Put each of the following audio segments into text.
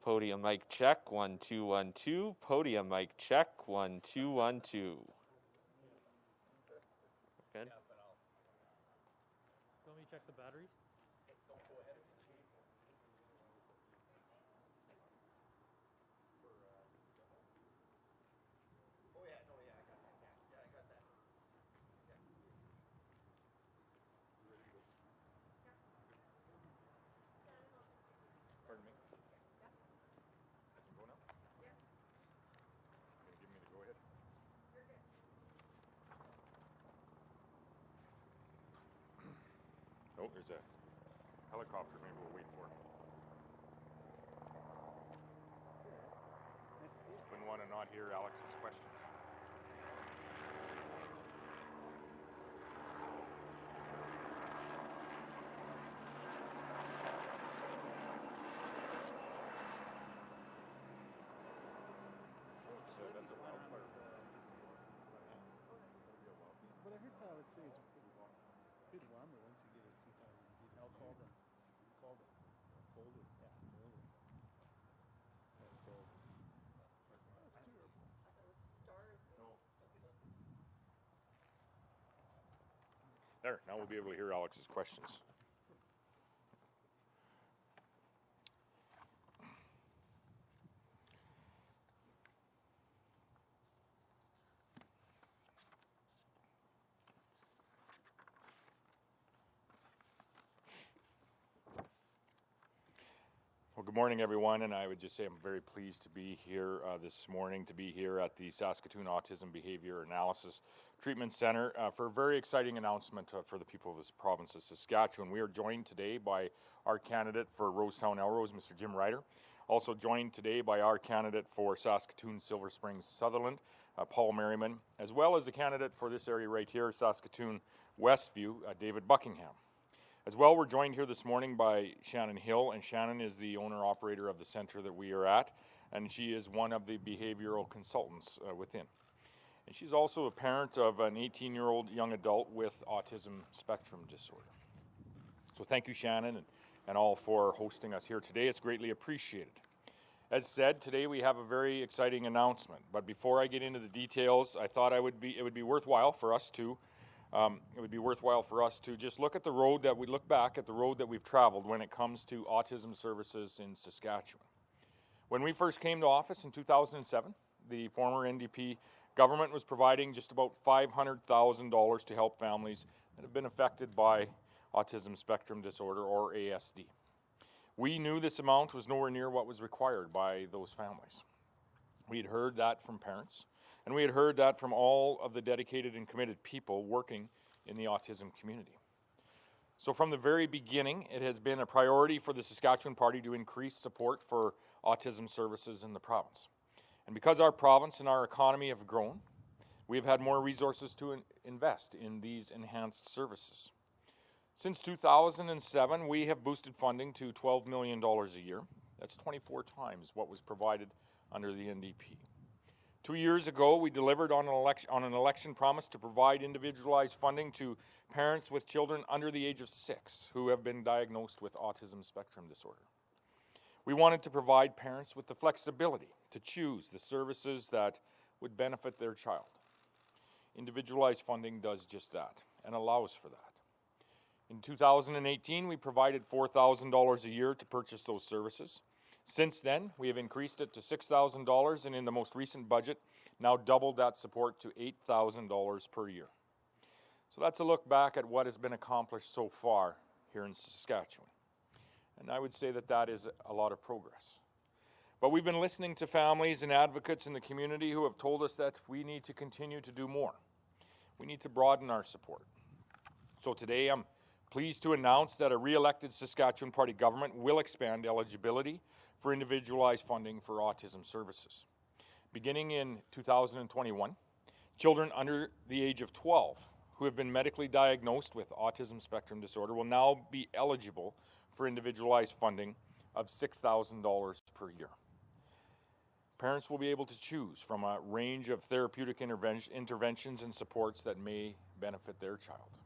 Podium mic check, 1 2 1 2. Podium mic check, 1 2 1 2. Good. Let me check the batteries. Pardon me? Go now? Yeah. You're gonna give me the go ahead? You're good. Oh, there's a helicopter. Maybe we'll wait for it. Wouldn't want to not hear Alex's questions. That's a wildfire. But I heard pilots say it's pretty warmer once you get to 2,000 feet. I'll call them. Colder. Yeah, colder. That's terrible. That's terrible. There, now we'll be able to hear Alex's questions. Well, good morning, everyone, and I would just say I'm very pleased to be here this morning, to be here at the Saskatoon Autism Behavior Analysis Treatment Center for a very exciting announcement for the people of this province of Saskatchewan. We are joined today by our candidate for Rosetown Elrose, Mr. Jim Ryder. Also joined today by our candidate for Saskatoon Silver Springs Sutherland, Paul Merriman, as well as the candidate for this area right here, Saskatoon Westview, David Buckingham. As well, we're joined here this morning by Shannon Hill, and Shannon is the owner-operator of the center that we are at, and she is one of the behavioral consultants within. And she's also a parent of an 18-year-old young adult with autism spectrum disorder. So thank you, Shannon, and all for hosting us here today. It's greatly appreciated. As said, today we have a very exciting announcement, but before I get into the details, I thought it would be worthwhile for us to just look back at the road that we've traveled when it comes to autism services in Saskatchewan. When we first came to office in 2007, the former NDP government was providing just about $500,000 to help families that have been affected by autism spectrum disorder, or ASD. We knew this amount was nowhere near what was required by those families. We had heard that from parents, and we had heard that from all of the dedicated and committed people working in the autism community. So from the very beginning, it has been a priority for the Saskatchewan Party to increase support for autism services in the province. And because our province and our economy have grown, we have had more resources to invest in these enhanced services. Since 2007, we have boosted funding to $12 million a year. That's 24 times what was provided under the NDP. 2 years ago, we delivered on an election promise to provide individualized funding to parents with children under the age of 6 who have been diagnosed with autism spectrum disorder. We wanted to provide parents with the flexibility to choose the services that would benefit their child. Individualized funding does just that and allows for that. In 2018, we provided $4,000 a year to purchase those services. Since then, we have increased it to $6,000, and in the most recent budget, now doubled that support to $8,000 per year. So that's a look back at what has been accomplished so far here in Saskatchewan. And I would say that that is a lot of progress. But we've been listening to families and advocates in the community who have told us that we need to continue to do more. We need to broaden our support. So today I'm pleased to announce that a re-elected Saskatchewan Party government will expand eligibility for individualized funding for autism services. Beginning in 2021, children under the age of 12 who have been medically diagnosed with autism spectrum disorder will now be eligible for individualized funding of $6,000 per year. Parents will be able to choose from a range of therapeutic interventions and supports that may benefit their child.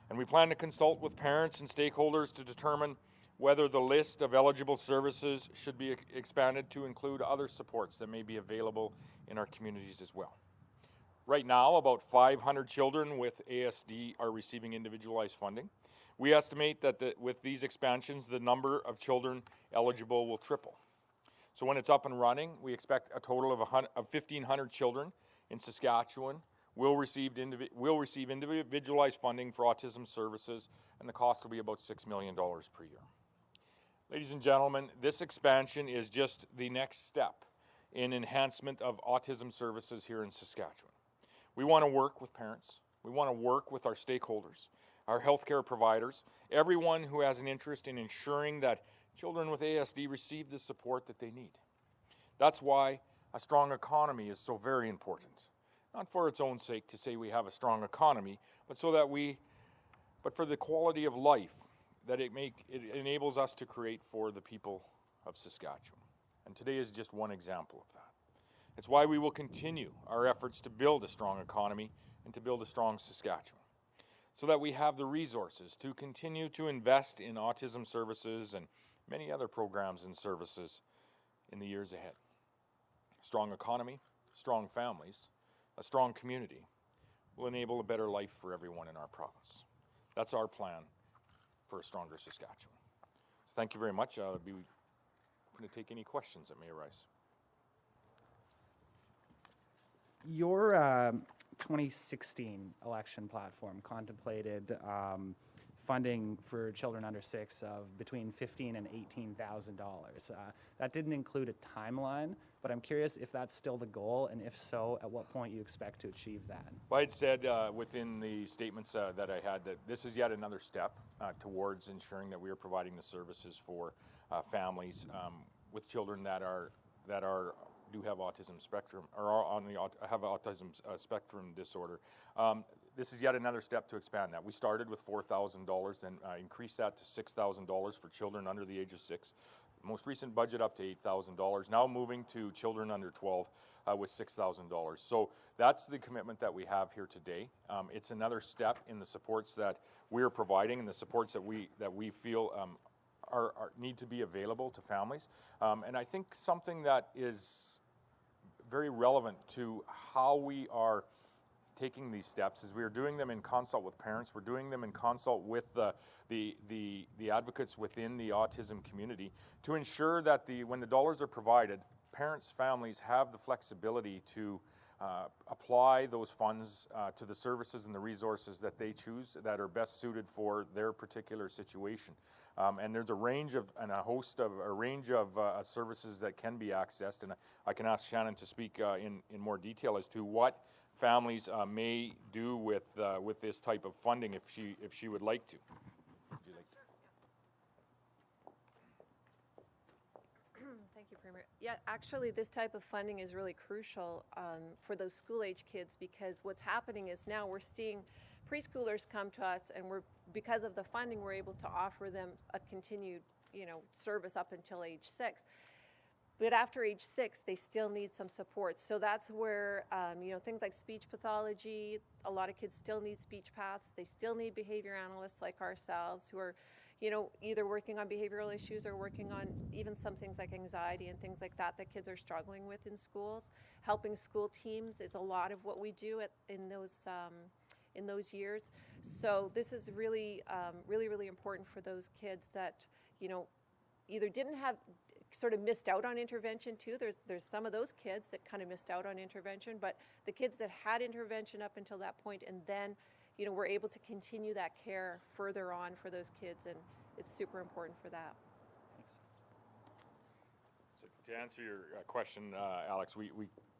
And we plan to consult with parents and stakeholders to determine whether the list of eligible services should be expanded to include other supports that may be available in our communities as well. Right now, about 500 children with ASD are receiving individualized funding. We estimate that with these expansions, the number of children eligible will triple. So when it's up and running, we expect a total of 1,500 children in Saskatchewan will receive individualized funding for autism services, and the cost will be about $6 million per year. Ladies and gentlemen, this expansion is just the next step in enhancement of autism services here in Saskatchewan. We want to work with parents. We want to work with our stakeholders, our healthcare providers, everyone who has an interest in ensuring that children with ASD receive the support that they need. That's why a strong economy is so very important. Not for its own sake to say we have a strong economy, but for the quality of life that it enables us to create for the people of Saskatchewan. And today is just one example of that. It's why we will continue our efforts to build a strong economy and to build a strong Saskatchewan, so that we have the resources to continue to invest in autism services and many other programs and services in the years ahead. A strong economy, strong families, a strong community will enable a better life for everyone in our province. That's our plan for a stronger Saskatchewan. So thank you very much. I'll be going to take any questions that may arise. Your 2016 election platform contemplated funding for children under 6 of between $15,000 and $18,000. That didn't include a timeline, but I'm curious if that's still the goal, and if so, at what point you expect to achieve that. Well, I'd said within the statements that I had that this is yet another step towards ensuring that we are providing the services for families with children that do have autism spectrum or have autism spectrum disorder. This is yet another step to expand that. We started with $4,000 and increased that to $6,000 for children under the age of 6. Most recent budget up to $8,000. Now moving to children under 12 with $6,000. So that's the commitment that we have here today. It's another step in the supports that we're providing and the supports that we feel need to be available to families. And I think something that is very relevant to how we are taking these steps is we are doing them in consult with parents. We're doing them in consult with the advocates within the autism community to ensure that when the dollars are provided, parents, families have the flexibility to apply those funds to the services and the resources that they choose that are best suited for their particular situation. And there's a range of services that can be accessed, and I can ask Shannon to speak in more detail as to what families may do with this type of funding if she would like to. Would you like to? Thank you, Premier. Yeah, actually, this type of funding is really crucial for those school-age kids, because what's happening is now we're seeing preschoolers come to us, and because of the funding, we're able to offer them a continued, service up until age 6. But after age 6, they still need some support. So that's where, things like speech pathology, a lot of kids still need speech paths. They still need behavior analysts like ourselves who are, either working on behavioral issues or working on even some things like anxiety and things like that kids are struggling with in schools. Helping school teams is a lot of what we do in those years. So this is really, really important for those kids that, either didn't have, sort of missed out on intervention too. There's some of those kids that kind of missed out on intervention, but the kids that had intervention up until that point, and then, we're able to continue that care further on for those kids, and it's super important for that. So to answer your question, Alex,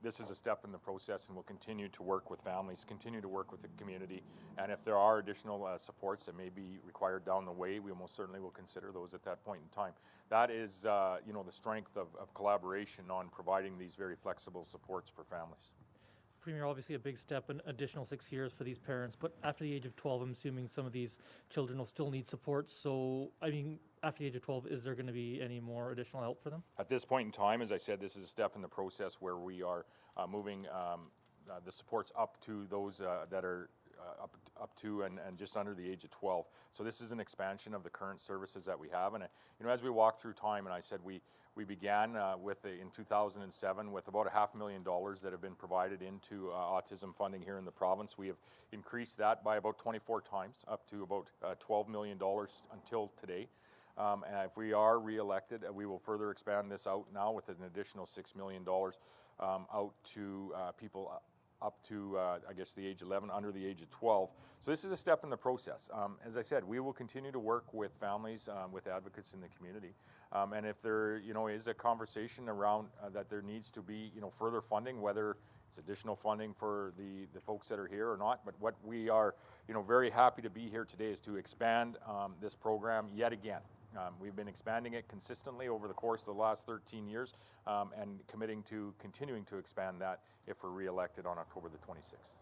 this is a step in the process, and we'll continue to work with families, continue to work with the community, and if there are additional supports that may be required down the way, we most certainly will consider those at that point in time. That is, the strength of collaboration on providing these very flexible supports for families. Premier, obviously a big step, an additional 6 years for these parents, but after the age of 12, I'm assuming some of these children will still need support. So, after the age of 12, is there going to be any more additional help for them? At this point in time, as I said, this is a step in the process where we are moving the supports up to those that are up to and just under the age of 12. So this is an expansion of the current services that we have. And as we walk through time, and I said we began in 2007 with about $500,000 that have been provided into autism funding here in the province. We have increased that by about 24 times, up to about $12 million until today. And if we are re-elected, we will further expand this out now with an additional $6 million out to people up to, I guess, the age 11, under the age of 12. So this is a step in the process. As I said, we will continue to work with families, with advocates in the community. And if there, is a conversation around that there needs to be, further funding, whether it's additional funding for the folks that are here or not. But what we are, very happy to be here today is to expand this program yet again. We've been expanding it consistently over the course of the last 13 years and committing to continuing to expand that if we're re-elected on October the 26th.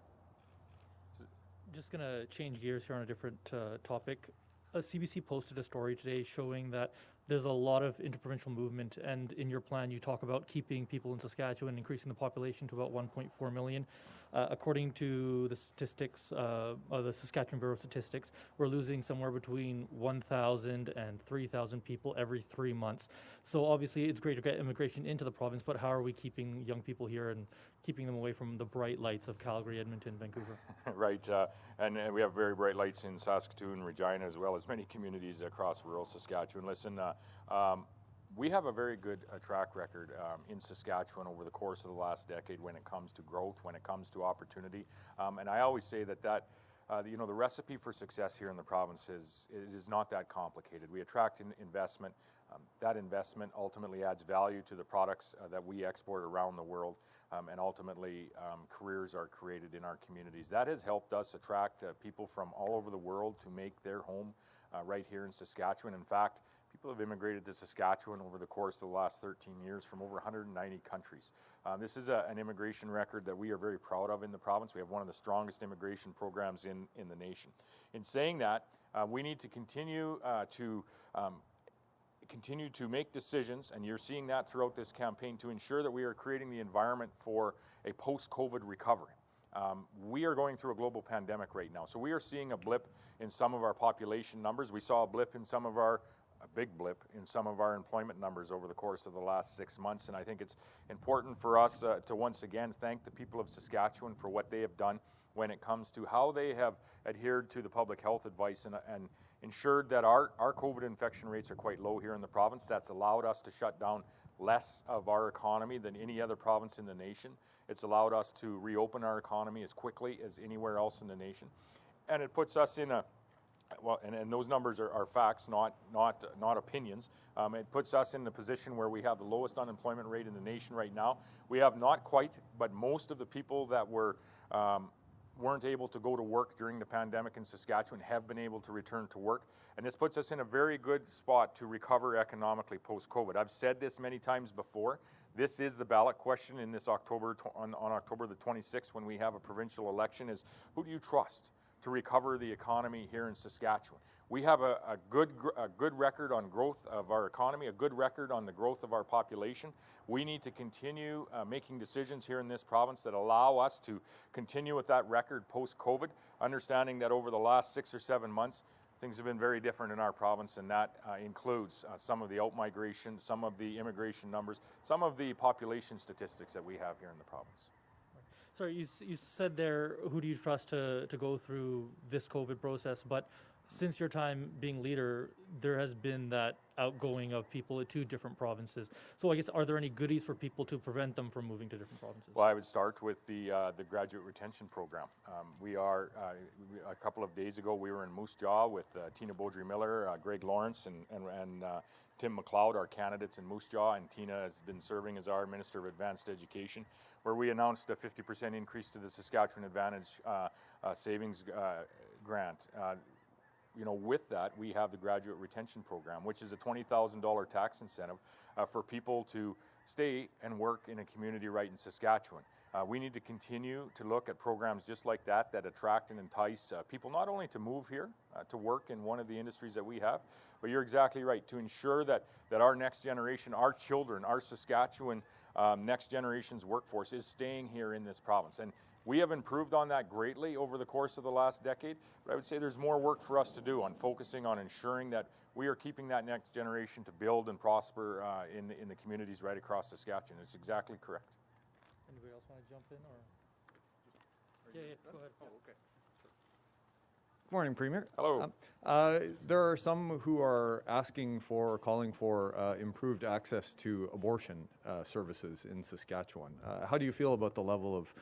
Just going to change gears here on a different topic. CBC posted a story today showing that there's a lot of interprovincial movement, and in your plan you talk about keeping people in Saskatchewan, increasing the population to about 1.4 million. According to the statistics, the Saskatchewan Bureau of Statistics, we're losing somewhere between 1,000 and 3,000 people every 3 months. So obviously it's great to get immigration into the province, but how are we keeping young people here and keeping them away from the bright lights of Calgary, Edmonton, Vancouver? Right, and we have very bright lights in Saskatoon, Regina, as well as many communities across rural Saskatchewan. Listen, we have a very good track record in Saskatchewan over the course of the last decade when it comes to growth, when it comes to opportunity. And I always say that the recipe for success here in the province is not that complicated. We attract investment. That investment ultimately adds value to the products that we export around the world. And ultimately, careers are created in our communities. That has helped us attract people from all over the world to make their home right here in Saskatchewan. In fact, people have immigrated to Saskatchewan over the course of the last 13 years from over 190 countries. This is an immigration record that we are very proud of in the province. We have one of the strongest immigration programs in the nation. In saying that, we need to continue to make decisions, and you're seeing that throughout this campaign, to ensure that we are creating the environment for a post-COVID recovery. We are going through a global pandemic right now, so we are seeing a blip in some of our population numbers. We saw a big blip in some of our employment numbers over the course of the last 6 months, and I think it's important for us to once again thank the people of Saskatchewan for what they have done when it comes to how they have adhered to the public health advice and ensured that our COVID infection rates are quite low here in the province. That's allowed us to shut down less of our economy than any other province in the nation. It's allowed us to reopen our economy as quickly as anywhere else in the nation. And it puts us in and those numbers are facts, not opinions. It puts us in the position where we have the lowest unemployment rate in the nation right now. We have not quite, but most of the people that weren't able to go to work during the pandemic in Saskatchewan have been able to return to work. And this puts us in a very good spot to recover economically post-COVID. I've said this many times before. This is the ballot question in this October on October the 26th when we have a provincial election, is who do you trust to recover the economy here in Saskatchewan? We have a good record on growth of our economy, a good record on the growth of our population. We need to continue making decisions here in this province that allow us to continue with that record post-COVID, understanding that over the last 6 or 7 months, things have been very different in our province, and that includes some of the out-migration, some of the immigration numbers, some of the population statistics that we have here in the province. Sorry, you said there, who do you trust to go through this COVID process? But since your time being leader, there has been that outgoing of people to different provinces. So I guess, are there any goodies for people to prevent them from moving to different provinces? Well, I would start with the graduate retention program. A couple of days ago, we were in Moose Jaw with Tina Beaudry-Miller, Greg Lawrence, and Tim McLeod, our candidates in Moose Jaw, and Tina has been serving as our Minister of Advanced Education, where we announced a 50% increase to the Saskatchewan Advantage Savings Grant. With that, we have the graduate retention program, which is a $20,000 tax incentive for people to stay and work in a community right in Saskatchewan. We need to continue to look at programs just like that attract and entice people not only to move here to work in one of the industries that we have, but you're exactly right, to ensure that our next generation, our children, our Saskatchewan next generation's workforce is staying here in this province. And We have improved on that greatly over the course of the last decade, but I would say there's more work for us to do on focusing on ensuring that we are keeping that next generation to build and prosper in the communities right across Saskatchewan. It's exactly correct. Anybody else want to jump in, or? Yeah, go ahead. Oh, okay. Good morning, Premier. Hello. There are some who are asking for, or calling for, improved access to abortion services in Saskatchewan. How do you feel about the level of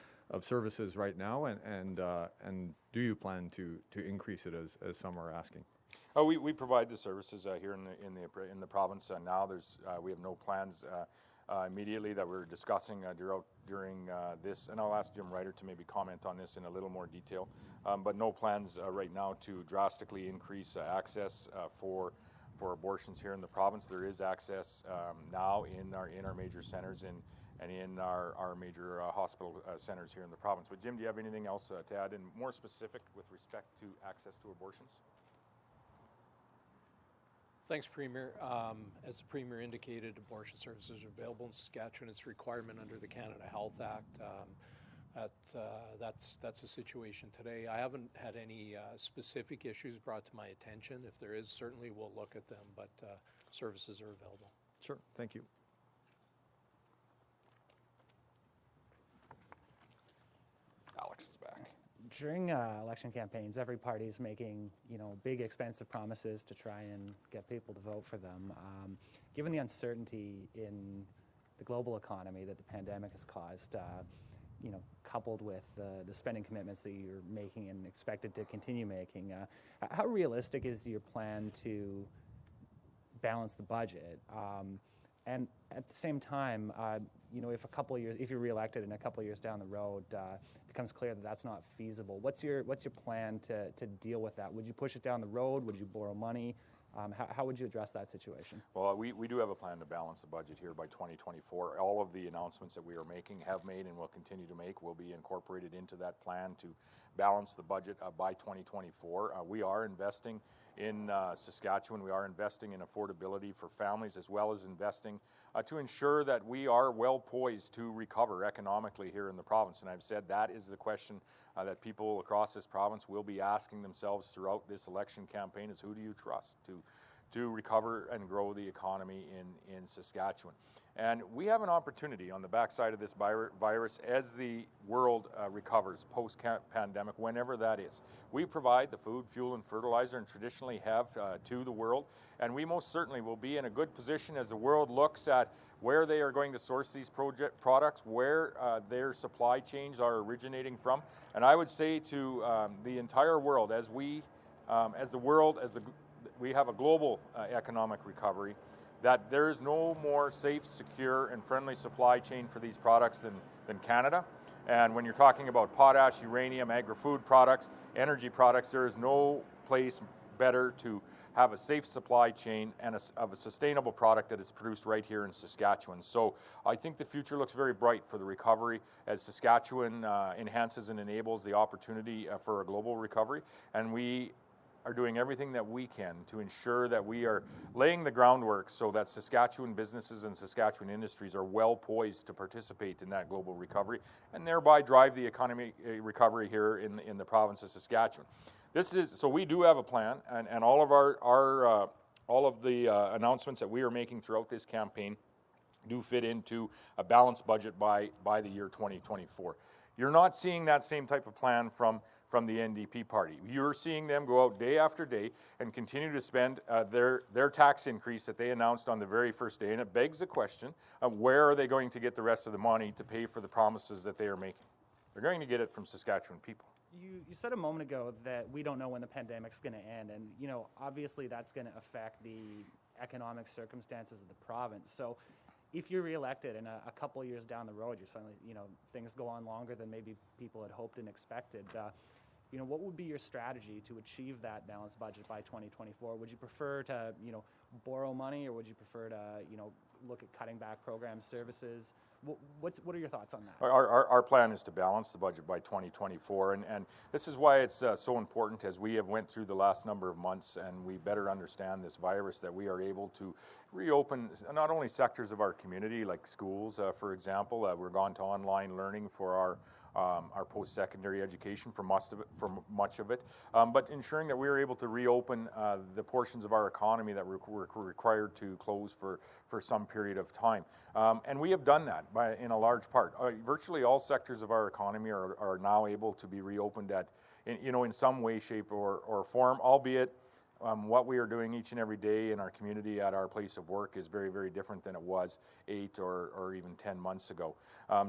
services right now, and do you plan to increase it as some are asking? Oh, we provide the services here in the province now. We have no plans immediately that we're discussing during this, and I'll ask Jim Ryder to maybe comment on this in a little more detail. But no plans right now to drastically increase access for abortions here in the province. There is access now in our major centers and in our major hospital centers here in the province. But Jim, do you have anything else to add, and more specific with respect to access to abortions? Thanks, Premier. As the Premier indicated, abortion services are available in Saskatchewan. It's a requirement under the Canada Health Act. That's the situation today. I haven't had any specific issues brought to my attention. If there is, certainly we'll look at them, but services are available. Sure, thank you. Alex is back. During election campaigns, every party is making, big expensive promises to try and get people to vote for them. Given the uncertainty in the global economy that the pandemic has caused, coupled with the spending commitments that you're making and expected to continue making, how realistic is your plan to balance the budget? And at the same time, if you're reelected and a couple of years down the road, becomes clear that that's not feasible. What's your plan to deal with that? Would you push it down the road? Would you borrow money? How would you address that situation? Well, we do have a plan to balance the budget here by 2024. All of the announcements that we are making, have made, and will continue to make will be incorporated into that plan to balance the budget by 2024. We are investing in Saskatchewan. We are investing in affordability for families, as well as investing to ensure that we are well poised to recover economically here in the province. And I've said that is the question that people across this province will be asking themselves throughout this election campaign: is who do you trust to recover and grow the economy in Saskatchewan? And we have an opportunity on the backside of this virus as the world recovers post-pandemic, whenever that is. We provide the food, fuel, and fertilizer, and traditionally have to the world. And we most certainly will be in a good position as the world looks at where they are going to source these products, where their supply chains are originating from. And I would say to the entire world, as we have a global economic recovery, that there is no more safe, secure, and friendly supply chain for these products than Canada. And when you're talking about potash, uranium, agri-food products, energy products, there is no place better to have a safe supply chain and of a sustainable product that is produced right here in Saskatchewan. So I think the future looks very bright for the recovery as Saskatchewan enhances and enables the opportunity for a global recovery. And we are doing everything that we can to ensure that we are laying the groundwork so that Saskatchewan businesses and Saskatchewan industries are well poised to participate in that global recovery and thereby drive the economic recovery here in the province of Saskatchewan. So we do have a plan, and all of the announcements that we are making throughout this campaign do fit into a balanced budget by the year 2024. You're not seeing that same type of plan from the NDP party. You're seeing them go out day after day and continue to spend their tax increase that they announced on the very first day, and it begs the question of where are they going to get the rest of the money to pay for the promises that they are making? They're going to get it from Saskatchewan people. You said a moment ago that we don't know when the pandemic's going to end, and obviously that's going to affect the economic circumstances of the province. So if you're reelected and a couple of years down the road, you're suddenly, things go on longer than maybe people had hoped and expected, what would be your strategy to achieve that balanced budget by 2024? Would you prefer to, borrow money, or would you prefer to, look at cutting back program services? What are your thoughts on that? Our plan is to balance the budget by 2024, and this is why it's so important as we have went through the last number of months and we better understand this virus, that we are able to reopen not only sectors of our community like schools, for example. We're gone to online learning for our post-secondary education for much of it, but ensuring that we were able to reopen the portions of our economy that were required to close for some period of time. And we have done that in a large part. Virtually all sectors of our economy are now able to be reopened in some way, shape, or form, albeit what we are doing each and every day in our community at our place of work is very, very different than it was 8 or even 10 months ago.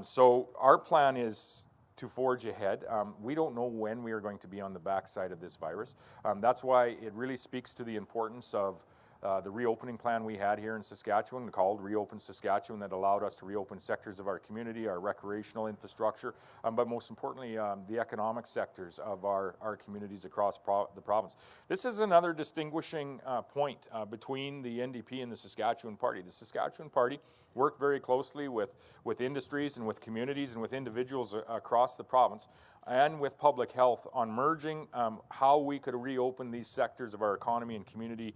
So our plan is to forge ahead. We don't know when we are going to be on the backside of this virus. That's why it really speaks to the importance of the reopening plan we had here in Saskatchewan, called Reopen Saskatchewan, that allowed us to reopen sectors of our community, our recreational infrastructure, but most importantly, the economic sectors of our communities across the province. This is another distinguishing point between the NDP and the Saskatchewan Party. The Saskatchewan Party worked very closely with industries and with communities and with individuals across the province and with public health on merging how we could reopen these sectors of our economy and community,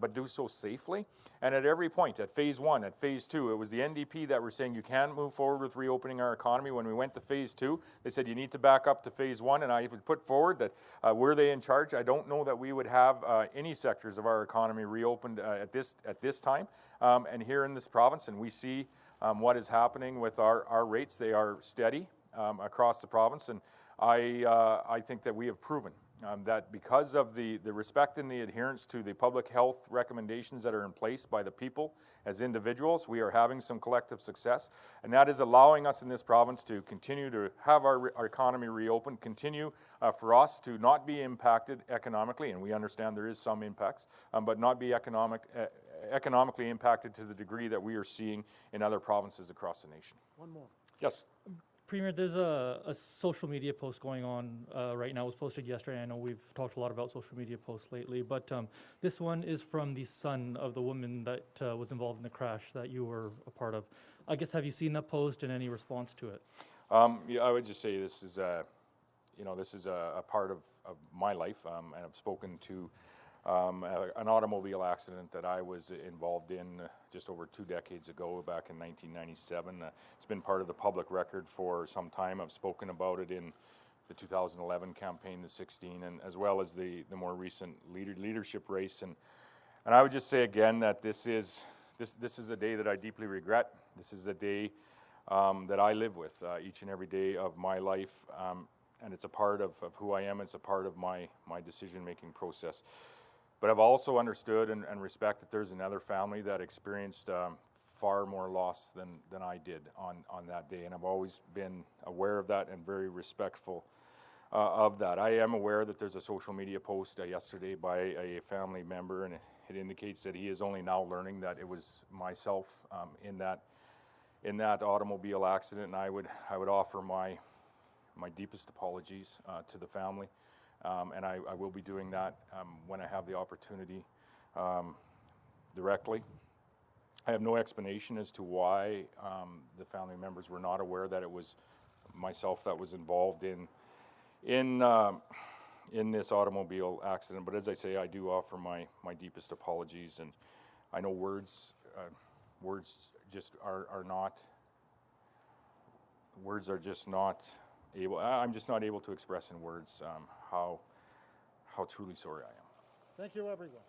but do so safely. And at every point, at phase 1, at phase 2, it was the NDP that were saying you can't move forward with reopening our economy. When we went to phase 2, they said you need to back up to phase 1, and I would put forward that were they in charge, I don't know that we would have any sectors of our economy reopened at this time. And here in this province, and we see what is happening with our rates. They are steady across the province, and I think that we have proven that because of the respect and the adherence to the public health recommendations that are in place by the people as individuals, we are having some collective success, and that is allowing us in this province to continue to have our economy reopened, continue for us to not be impacted economically, and we understand there is some impacts, but not be economically impacted to the degree that we are seeing in other provinces across the nation. One more. Yes. Premier, there's a social media post going on right now. It was posted yesterday. I know we've talked a lot about social media posts lately, but this one is from the son of the woman that was involved in the crash that you were a part of. I guess, have you seen that post and any response to it? Yeah, I would just say this is a part of my life, and I've spoken to an automobile accident that I was involved in just over 2 decades ago, back in 1997. It's been part of the public record for some time. I've spoken about it in the 2011 campaign, the 16, and as well as the more recent leadership race. And I would just say again that this is a day that I deeply regret. This is a day that I live with each and every day of my life, and it's a part of who I am. It's a part of my decision-making process. But I've also understood and respect that there's another family that experienced far more loss than I did on that day. And I've always been aware of that and very respectful of that. I am aware that there's a social media post yesterday by a family member, and it indicates that he is only now learning that it was myself in that automobile accident. And I would offer my deepest apologies to the family. And I will be doing that when I have the opportunity directly. I have no explanation as to why the family members were not aware that it was myself that was involved in this automobile accident. But as I say, I do offer my deepest apologies, and I know words just are not. Words are just not able. I'm just not able to express in words how truly sorry I am. Thank you, everyone.